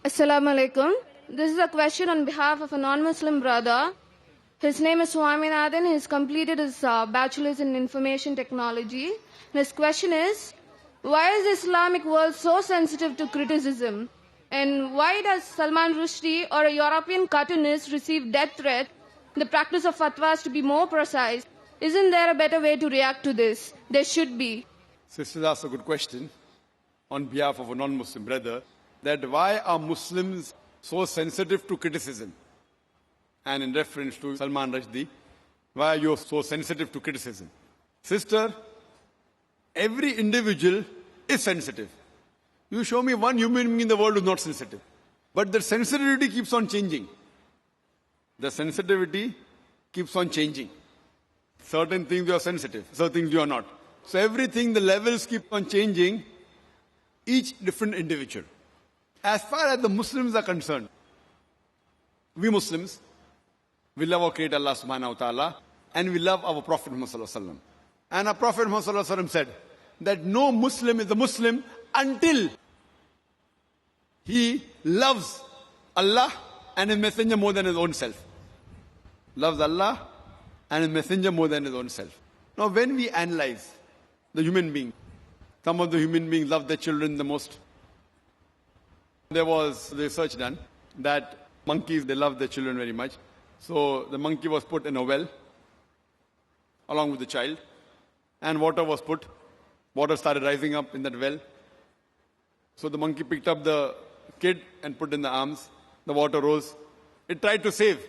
Assalamu alaikum. This is a question on behalf of a non-Muslim brother. His name is Swaminathan. He has completed his bachelor's in information technology. And his question is, why is the Islamic world so sensitive to criticism? And why does Salman Rushdie or a European cartoonist receive death threats? The practice of fatwas to be more precise. Isn't there a better way to react to this? There should be. Sister asked a good question on behalf of a non-Muslim brother, that why are Muslims so sensitive to criticism? And in reference to Salman Rushdie, why are you so sensitive to criticism? Sister, every individual is sensitive. You show me one human being in the world who is not sensitive. But the sensitivity keeps on changing. The sensitivity keeps on changing. Certain things you are sensitive, certain things you are not. So everything, the levels keep on changing, each different individual. As far as the Muslims are concerned, we Muslims, we love our Creator Allah subhanahu wa ta'ala, and we love our Prophet Muhammad sallallahu alaihi wasallam. And our Prophet Muhammad sallallahu alaihi wasallam said that no Muslim is a Muslim until he loves Allah and His Messenger more than his own self. Loves Allah and His Messenger more than his own self. Now when we analyze the human being, some of the human beings love their children the most. There was research done that monkeys, they love their children very much. So the monkey was put in a well along with the child, and water was put. Water started rising up in that well. So the monkey picked up the kid and put in the arms. The water rose. It tried to save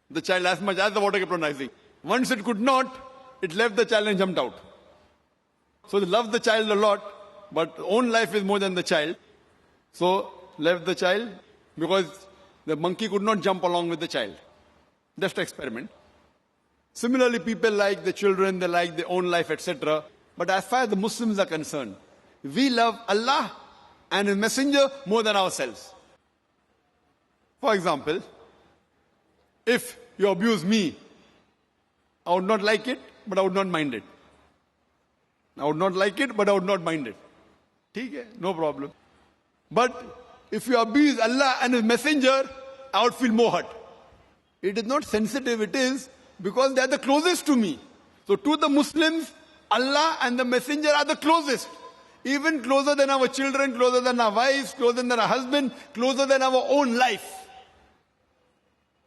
the child as much as the water kept on rising. Once it could not, it left the child and jumped out. So they loved the child a lot, but own life is more than the child. So left the child because the monkey could not jump along with the child. Just experiment. Similarly, people like the children, they like their own life, etc. But as far as the Muslims are concerned, we love Allah and His Messenger more than ourselves. For example, if you abuse me, I would not like it, but I would not mind it. I would not like it, but I would not mind it. Okay, no problem. But if you abuse Allah and His Messenger, I would feel more hurt. It is not sensitive, it is because they are the closest to me. So to the Muslims, Allah and the Messenger are the closest. Even closer than our children, closer than our wives, closer than our husband, closer than our own life.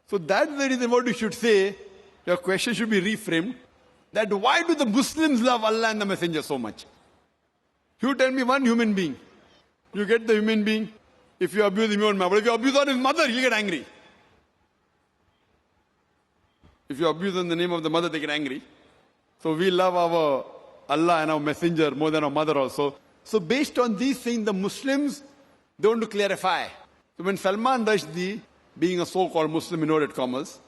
So that's the reason what you should say. Your question should be reframed. That why do the Muslims love Allah and the Messenger so much? You tell me one human being. You get the human being. If you abuse him, you won't mind. But if you abuse on his mother, he'll get angry. If you abuse in the name of the mother, they get angry. So we love our Allah and our Messenger more than our mother also. So based on these things, the Muslims, they want to clarify. So when Salman Rushdie, being a so-called Muslim in inverted commas,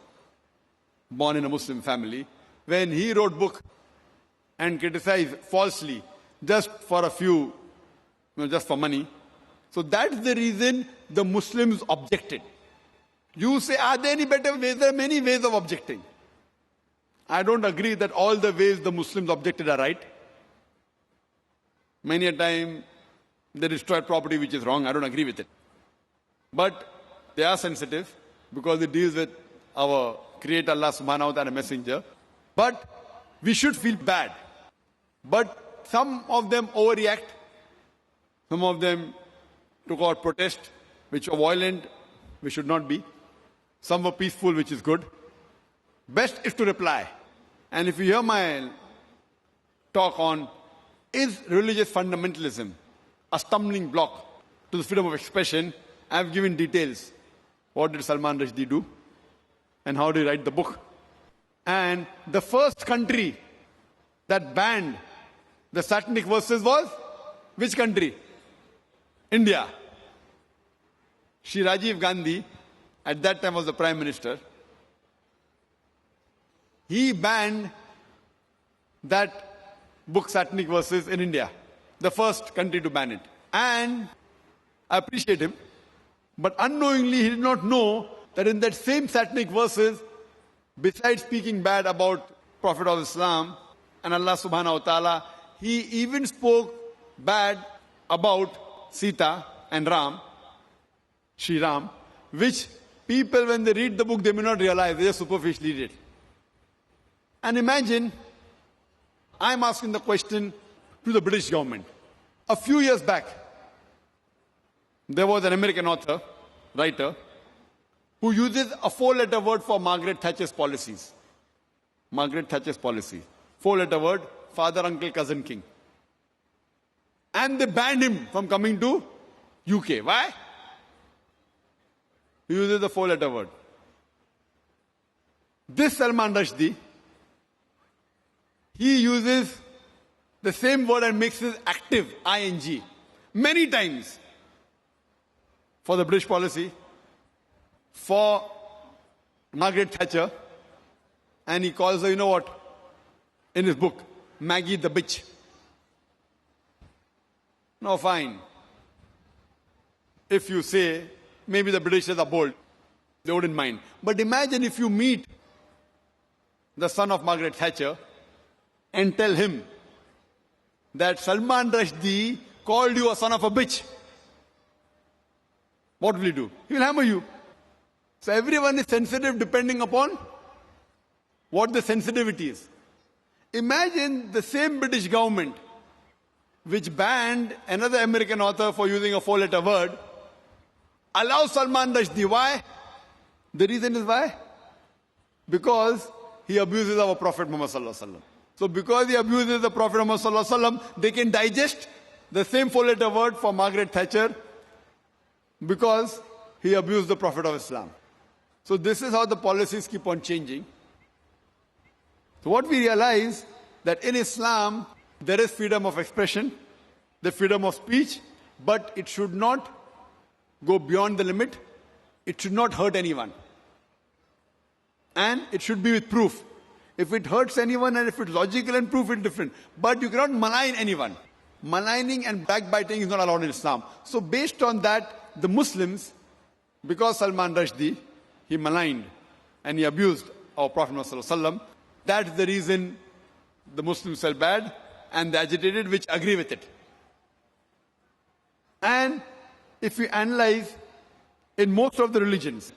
born in a Muslim family, when he wrote book and criticized falsely just for a few, just for money. So that's the reason the Muslims objected. You say, are there any better ways? There are many ways of objecting. I don't agree that all the ways the Muslims objected are right. Many a time they destroy property which is wrong. I don't agree with it. But they are sensitive because it deals with our Creator Allah subhanahu wa ta'ala Messenger. But we should feel bad. But some of them overreact. Some of them took out protest, which were violent, which should not be. Some were peaceful, which is good. Best is to reply. And if you hear my talk on, is religious fundamentalism a stumbling block to the freedom of expression, I have given details. What did Salman Rushdie do? And how did he write the book? And the first country that banned the satanic verses was which country? India. Shri Rajiv Gandhi, at that time was the Prime Minister. He banned that book, Satanic Verses, in India. The first country to ban it. And I appreciate him. But unknowingly, he did not know that in that same Satanic Verses, besides speaking bad about Prophet of Islam and Allah subhanahu wa ta'ala, he even spoke bad about Sita and Ram. Sri Ram, which people, when they read the book, they may not realize, they just superficially read it. And imagine, I'm asking the question to the British government. A few years back, there was an American author, writer, who uses a 4-letter word for Margaret Thatcher's policies. Margaret Thatcher's policy. 4-letter word, father, uncle, cousin, king. And they banned him from coming to UK. Why? He uses the 4-letter word. This Salman Rushdie, he uses the same word and makes it active, ing, many times for the British policy, for Margaret Thatcher, and he calls her, you know what, in his book, Maggie the bitch. Now fine. If you say, maybe the Britishers are bold, they wouldn't mind. But imagine if you meet the son of Margaret Thatcher and tell him that Salman Rushdie called you a son of a bitch. What will he do? He will hammer you. So everyone is sensitive depending upon what the sensitivity is. Imagine the same British government which banned another American author for using a 4-letter word, allows Salman Rushdie. Why? The reason is why? Because he abuses our Prophet Muhammad Sallallahu Alaihi Wasallam. So because he abuses the Prophet Muhammad Sallallahu Alaihi Wasallam, they can digest the same 4-letter word for Margaret Thatcher because he abused the Prophet of Islam. So this is how the policies keep on changing. So what we realize that in Islam, there is freedom of expression, the freedom of speech, but it should not go beyond the limit. It should not hurt anyone. And it should be with proof. If it hurts anyone and if it's logical and proof, it's different. But you cannot malign anyone. Maligning and backbiting is not allowed in Islam. So based on that, the Muslims, because Salman Rushdie, he maligned and he abused our Prophet ﷺ, that's the reason the Muslims felt bad and they agitated, which agree with it. And if we analyze, in most of the religions,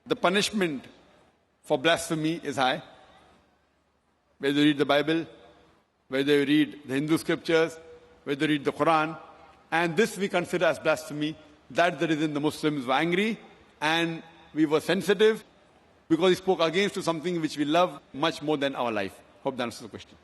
the punishment for blasphemy is high. Whether you read the Bible, whether you read the Hindu scriptures, whether you read the Quran, and this we consider as blasphemy. That's the reason the Muslims were angry and we were sensitive because he spoke against to something which we love much more than our life. Hope that answers the question.